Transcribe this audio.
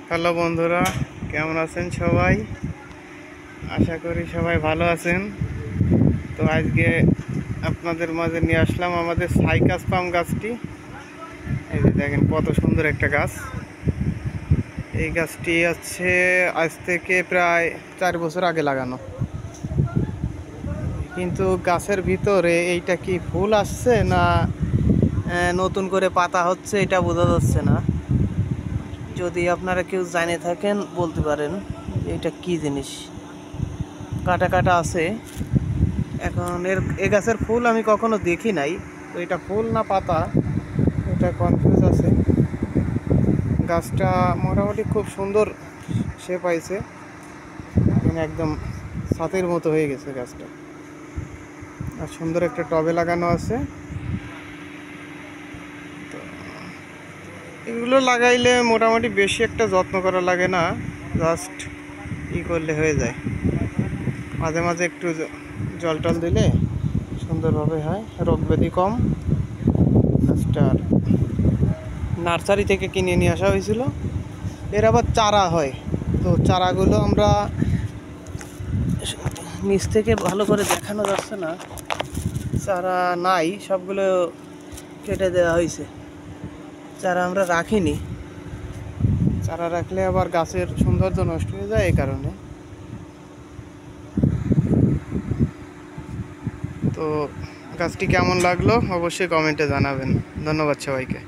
Hello বন্ধুরা, কেমন আছেন সবাই? আশা করি সবাই ভালো আছেন। তো আজকে আপনাদের মাঝে নিয়ে আসলাম আমাদের সাইকাস পাম গাছটি। এই যে দেখেন কত সুন্দর একটা গাছ। এই গাছটি হচ্ছে আজ থেকে প্রায় 4 বছর আগে লাগানো, কিন্তু গাছের ভিতরে এইটা কি ফুল আসছে না নতুন করে পাতা হচ্ছে এটা বোঝা যাচ্ছে না। যদি আপনারা কেউ জানে থাকেন বলতে পারেন এটা কি জিনিস। কাটা কাটা আছে। এখন এ গাছের ফুল আমি কখনো দেখি নাই, তো এটা ফুল না পাতা এটা কনফিউজ আছে। গাছটা মোটামুটি খুব সুন্দর শেপ পাইছে, মানে একদম ছাতের মতো হয়ে গেছে গাছটা। আর সুন্দর একটা টবে লাগানো আছে। তো এগুলো লাগাইলে মোটামুটি বেশি একটা যত্ন করা লাগে না, জাস্ট করলে হয়ে যায়। মাঝে মাঝে একটু জল টল দিলে সুন্দরভাবে হয়, রোগ ব্যাধি কম। গাছটার নার্সারি থেকে কিনে নিয়ে আসা হয়েছিল। এর আবার চারা হয়, তো চারাগুলো আমরা নিচ থেকে ভালো করে দেখানো যাচ্ছে না, চারা নাই, সবগুলো কেটে দেওয়া হয়েছে। চারা আমরা রাখিনি, চারা রাখলে আবার গাছের সৌন্দর্য নষ্ট হয়ে যায়, এই কারণে। তো গাছটি কেমন লাগলো অবশ্যই কমেন্টে জানাবেন। ধন্যবাদ সবাইকে।